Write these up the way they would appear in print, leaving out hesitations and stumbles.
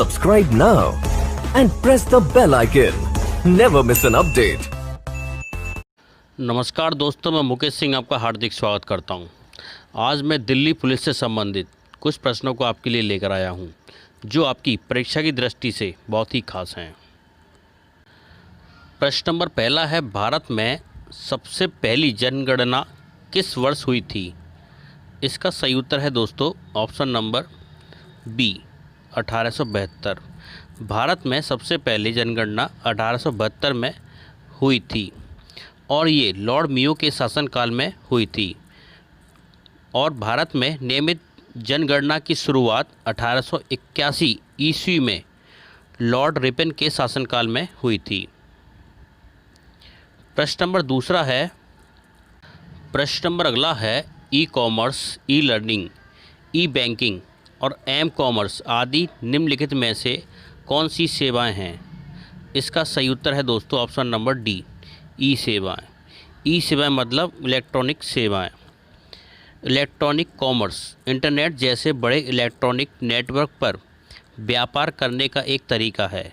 Subscribe now and press the bell icon. Never miss an update. नमस्कार दोस्तों, मैं मुकेश सिंह आपका हार्दिक स्वागत करता हूं। आज मैं दिल्ली पुलिस से संबंधित कुछ प्रश्नों को आपके लिए लेकर आया हूं, जो आपकी परीक्षा की दृष्टि से बहुत ही खास हैं। प्रश्न नंबर पहला है, भारत में सबसे पहली जनगणना किस वर्ष हुई थी? इसका सही उत्तर है दोस्तों ऑप्शन नंबर बी 1872। भारत में सबसे पहली जनगणना 1872 में हुई थी और ये लॉर्ड मेयो के शासनकाल में हुई थी। और भारत में नियमित जनगणना की शुरुआत 1881 ईस्वी में लॉर्ड रिपन के शासनकाल में हुई थी। प्रश्न नंबर दूसरा है, प्रश्न नंबर अगला है, ई कॉमर्स, ई लर्निंग, ई बैंकिंग और एम कॉमर्स आदि निम्नलिखित में से कौन सी सेवाएं हैं? इसका सही उत्तर है दोस्तों ऑप्शन नंबर डी ई सेवाएं। ई सेवाएं मतलब इलेक्ट्रॉनिक सेवाएं। इलेक्ट्रॉनिक कॉमर्स इंटरनेट जैसे बड़े इलेक्ट्रॉनिक नेटवर्क पर व्यापार करने का एक तरीका है।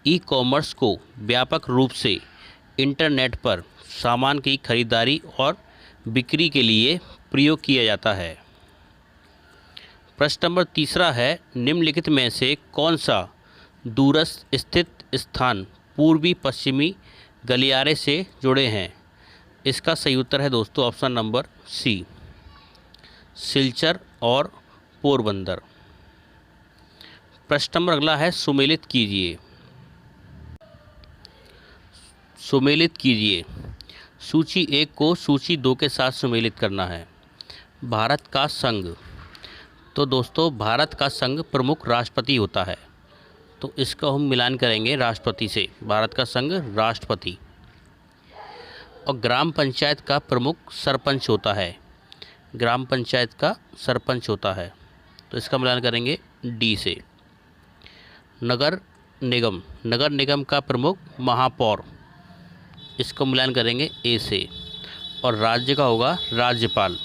ई कॉमर्स को व्यापक रूप से इंटरनेट पर सामान की खरीदारी और बिक्री के लिए प्रयोग किया जाता है। प्रश्न नंबर तीसरा है, निम्नलिखित में से कौन सा दूरस्थ स्थित स्थान पूर्वी पश्चिमी गलियारे से जुड़े हैं? इसका सही उत्तर है दोस्तों ऑप्शन नंबर सी सिलचर और पोरबंदर। प्रश्न नंबर अगला है, सुमेलित कीजिए। सुमेलित कीजिए। सूची 1 को सूची 2 के साथ सुमेलित करना है। भारत का संघ, तो दोस्तों भारत का संघ प्रमुख राष्ट्रपति होता है, तो इसका हम मिलान करेंगे राष्ट्रपति से। भारत का संघ राष्ट्रपति। और ग्राम पंचायत का प्रमुख सरपंच होता है। ग्राम पंचायत का सरपंच होता है, तो इसका मिलान करेंगे डी से। नगर निगम, नगर निगम का प्रमुख महापौर, इसको मिलान करेंगे ए से। और राज्य का होगा राज्यपाल।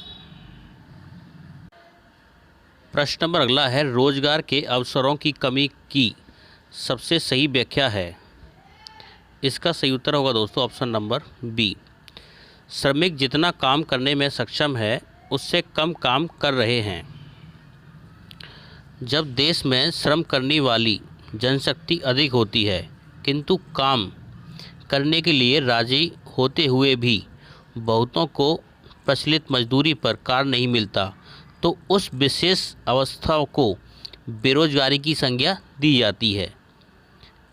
प्रश्न नंबर अगला है, रोजगार के अवसरों की कमी की सबसे सही व्याख्या है? इसका सही उत्तर होगा दोस्तों ऑप्शन नंबर बी श्रमिक जितना काम करने में सक्षम है उससे कम काम कर रहे हैं। जब देश में श्रम करने वाली जनशक्ति अधिक होती है किंतु काम करने के लिए राजी होते हुए भी बहुतों को प्रचलित मजदूरी पर कार्य नहीं मिलता, तो उस विशेष अवस्था को बेरोजगारी की संज्ञा दी जाती है।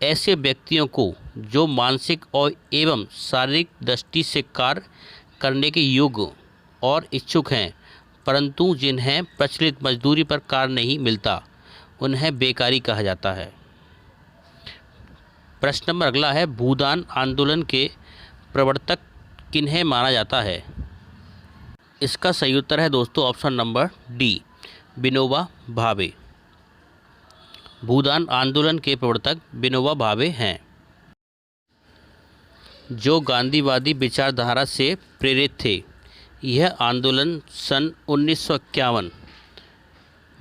ऐसे व्यक्तियों को जो मानसिक और एवं शारीरिक दृष्टि से कार्य करने के योग्य और इच्छुक हैं परंतु जिन्हें प्रचलित मजदूरी पर कार्य नहीं मिलता, उन्हें बेकारी कहा जाता है। प्रश्न नंबर अगला है, भूदान आंदोलन के प्रवर्तक किन्हें माना जाता है? इसका सही उत्तर है दोस्तों option number D Vinoba Bhave. भूदान आंदोलन के प्रवर्तक विनोबा भावे हैं, जो गांधीवादी विचारधारा से प्रेरित थे। यह आंदोलन सन 1951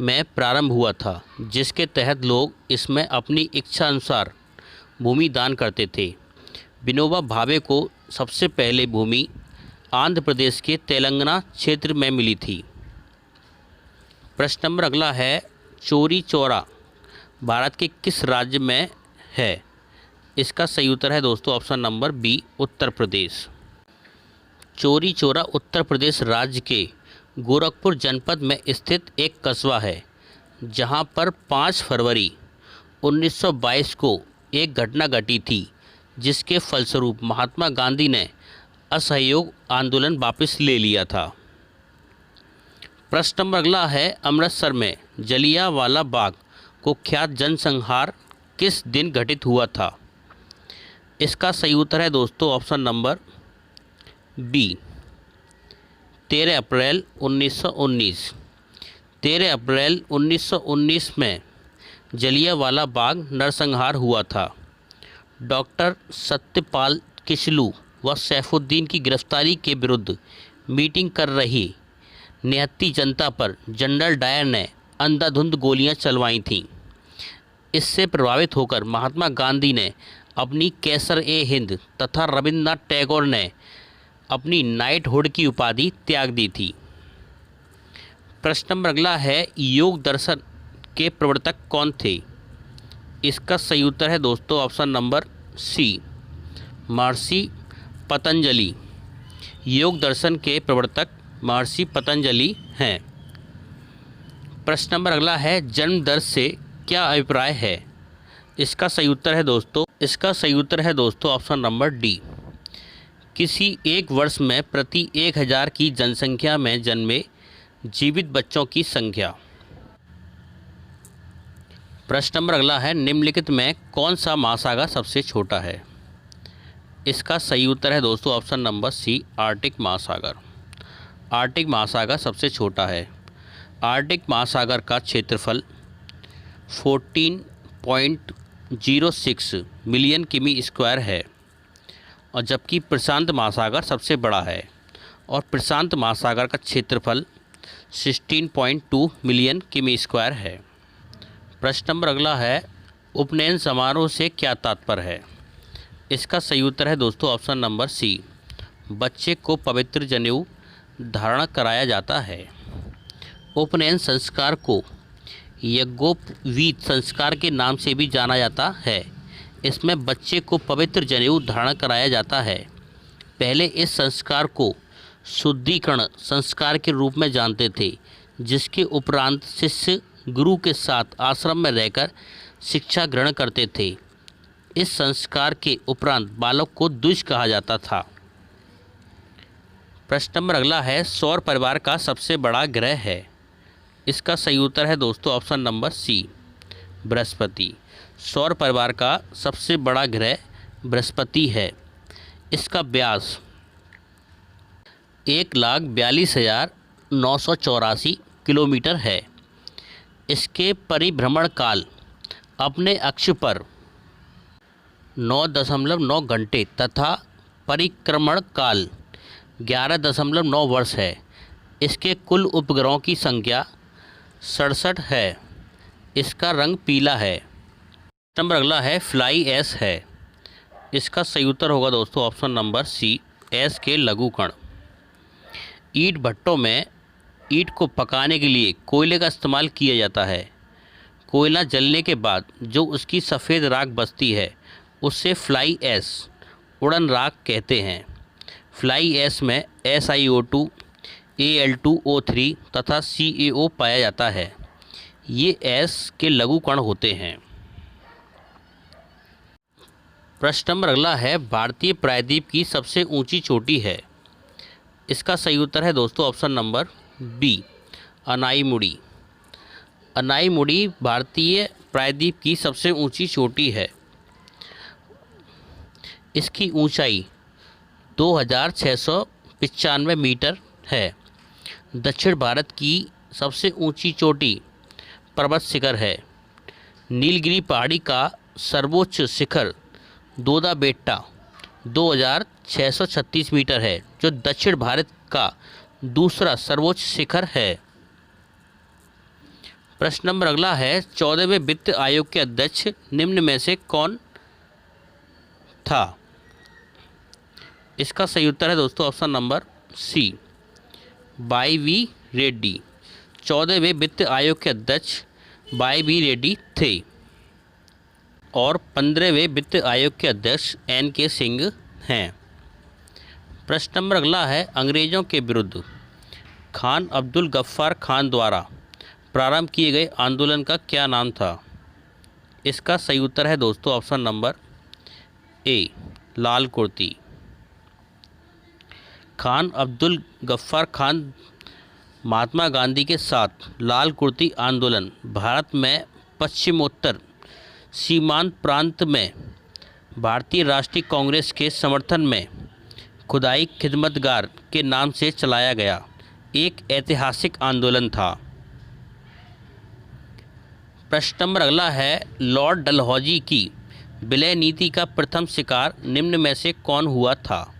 में प्रारंभ हुआ था, जिसके तहत लोग इसमें अपनी इच्छा अनुसार भूमि दान करते थे। विनोबा भावे को सबसे पहले भूमि आंध्र प्रदेश के तेलंगाना क्षेत्र में मिली थी। प्रश्न नंबर अगला है, चौरी चौरा भारत के किस राज्य में है? इसका सही उत्तर है दोस्तों option number B Uttar Pradesh. Chauri Chaura Uttar Pradesh राज्य के गोरखपुर जनपद में स्थित एक कस्बा है, जहां पर 5 फरवरी 1922 को एक घटना घटी थी, जिसके फलस्वरूप महात्मा गांधी ने असहयोग आंदोलन वापस ले लिया था। प्रश्न नंबर अगला है, अमृतसर में जलियांवाला बाग कुख्यात जनसंहार किस दिन घटित हुआ था? इसका सही उत्तर है दोस्तों ऑप्शन नंबर बी 13 अप्रैल 1919। 13 अप्रैल 1919 में जलियांवाला बाग नरसंहार हुआ था। डॉक्टर सत्यपाल किसलू व सैफुद्दीन की गिरफ्तारी के विरुद्ध मीटिंग कर रही निहत्थी जनता पर जनरल डायर ने अंधाधुंध गोलियां चलवाई थीं। इससे प्रभावित होकर महात्मा गांधी ने अपनी कैसर-ए-हिंद तथा रविंद्रनाथ टैगोर ने अपनी नाइटहुड की उपाधि त्याग दी थी। प्रश्न नंबर अगला है, योग दर्शन के प्रवर्तक कौन थे? इसका सही उत्तर है दोस्तों ऑप्शन नंबर सी, महर्षि पतंजलि। योग दर्शन के प्रवर्तक महर्षि पतंजलि हैं। प्रश्न नंबर अगला है, जन्म दर से क्या अभिप्राय है? इसका सही उत्तर है दोस्तों ऑप्शन नंबर डी, किसी एक वर्ष में प्रति 1000 की जनसंख्या में जन्मे जीवित बच्चों की संख्या। प्रश्न नंबर अगला है, निम्नलिखित में कौन सा महासागर सबसे छोटा है? इसका सही उत्तर है दोस्तों ऑप्शन नंबर सी, आर्कटिक महासागर। आर्कटिक महासागर सबसे छोटा है। आर्कटिक महासागर का क्षेत्रफल 14.06 मिलियन किमी स्क्वायर है, और जबकि प्रशांत महासागर सबसे बड़ा है और प्रशांत महासागर का क्षेत्रफल 16.2 मिलियन किमी स्क्वायर है। प्रश्न नंबर अगला है, उपनयन समारोह से क्या तात्पर्य है? इसका सही उत्तर है दोस्तों ऑप्शन नंबर सी, बच्चे को पवित्र जनेऊ धारण कराया जाता है। उपनयन संस्कार को यज्ञोपवीत संस्कार के नाम से भी जाना जाता है। इसमें बच्चे को पवित्र जनेऊ धारण कराया जाता है। पहले इस संस्कार को शुद्धिकरण संस्कार के रूप में जानते थे, जिसके उपरांत शिष्य गुरु के साथ आश्रम में रहकर शिक्षा ग्रहण करते थे। इस संस्कार के उपरांत बालक को द्विज कहा जाता था। प्रश्न नंबर अगला है, सौर परिवार का सबसे बड़ा ग्रह है? इसका सही उत्तर है दोस्तों ऑप्शन नंबर सी, बृहस्पति। सौर परिवार का सबसे बड़ा ग्रह बृहस्पति है। इसका व्यास 1,42,984 किलोमीटर है। इसके परिभ्रमण काल अपने अक्ष पर 9.9 घंटे तथा परिक्रमण काल 11.9 वर्ष है। इसके कुल उपग्रहों की संख्या 67 है। इसका रंग पीला है। नंबर अगला है, फ्लाई ऐश है? इसका सही उत्तर होगा दोस्तों ऑप्शन नंबर सी, ऐश के लघु कण। ईंट भट्टों में ईंट को पकाने के लिए कोयले का इस्तेमाल किया जाता है। कोयला जलने के बाद जो उसकी सफ़ेद राख बचती है उससे फ्लाई ऐश, उड़न राख कहते हैं। फ्लाई ऐश में SiO2, Al2O3 तथा CaO पाया जाता है। ये ऐश के लघु कण होते हैं। प्रश्न नंबर अगला है, भारतीय प्रायद्वीप की सबसे ऊंची चोटी है? इसका सही उत्तर है दोस्तों option number B, Anamudi. Anamudi भारतीय प्रायद्वीप की सबसे ऊंची चोटी है। इसकी ऊंचाई 2695 मीटर है। दक्षिण भारत की सबसे ऊंची चोटी पर्वत शिखर है। नीलगिरी पहाड़ी का सर्वोच्च शिखर दोदा बेट्टा 2636 मीटर है, जो दक्षिण भारत का दूसरा सर्वोच्च शिखर है। प्रश्न नंबर अगला है, 14वें वित्त आयोग के अध्यक्ष निम्न में से कौन था? इसका सही उत्तर है दोस्तों option number c, Y V. Reddy. 14वें वित्त आयोग के अध्यक्ष वाई.वी. रेड्डी थे और 15वें वित्त आयोग के अध्यक्ष N.K. सिंह हैं। प्रश्न नंबर अगला है, अंग्रेज़ों के विरुद्ध खान अब्दुल गफ्फार खान द्वारा प्रारंभ किए गए आंदोलन का क्या नाम था? इसका सही उत्तर है दोस्तों ऑप्शन नंबर ए, लाल कुर्ती। खान अब्दुल गफ्फार खान महात्मा गांधी के साथ लाल कुर्ती आंदोलन भारत में पश्चिमोत्तर सीमांत प्रांत में भारतीय राष्ट्रीय कांग्रेस के समर्थन में खुदाई खिदमतगार के नाम से चलाया गया एक ऐतिहासिक आंदोलन था। प्रश्न नंबर अगला है, लॉर्ड डलहौजी की विलय नीति का प्रथम शिकार निम्न में से कौन हुआ था?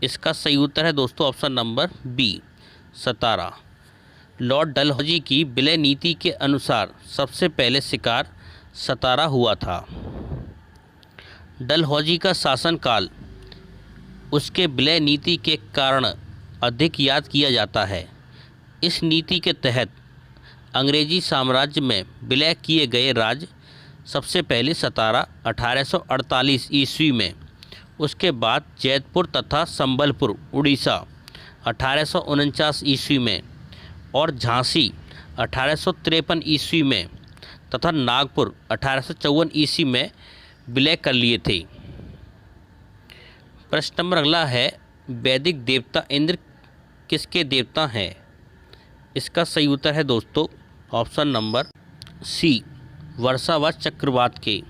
इसका सही उत्तर है दोस्तों ऑप्शन नंबर बी, सतारा। लॉर्ड डलहौजी की विलय नीति के अनुसार सबसे पहले शिकार 17 हुआ था। डलहौजी का शासनकाल उसके विलय नीति के कारण अधिक याद किया जाता है। इस नीति के तहत अंग्रेजी साम्राज्य में विलय किए गए राज्य सबसे पहले सतारा 1848 ईस्वी में, उसके बाद जैतपुर तथा संबलपुर उड़ीसा 1849 ईस्वी में और झांसी 1853 ईस्वी में तथा नागपुर 1854 ईस्वी में विलय कर लिए थे। प्रश्न नंबर अगला है, वैदिक देवता इंद्र किसके देवता हैं? इसका सही उत्तर है दोस्तों ऑप्शन नंबर सी, वर्षा व चक्रवात के।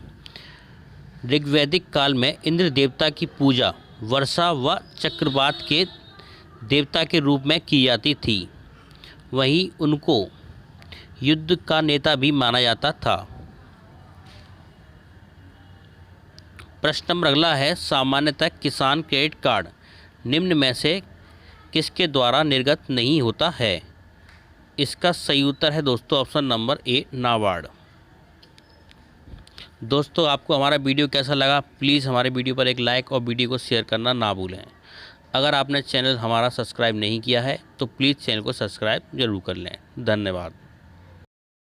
ऋग्वैदिक काल में इंद्र देवता की पूजा वर्षा व चक्रवात के देवता के रूप में की जाती थी। वहीं उनको युद्ध का नेता भी माना जाता था। प्रश्न नंबर अगला है, सामान्यतः किसान क्रेडिट कार्ड निम्न में से किसके द्वारा निर्गत नहीं होता है? इसका सही उत्तर है दोस्तों ऑप्शन नंबर ए, नाबार्ड। दोस्तों आपको हमारा वीडियो कैसा लगा, प्लीज़ हमारे वीडियो पर एक लाइक और वीडियो को शेयर करना ना भूलें। अगर आपने चैनल हमारा सब्सक्राइब नहीं किया है तो प्लीज़ चैनल को सब्सक्राइब जरूर कर लें। धन्यवाद।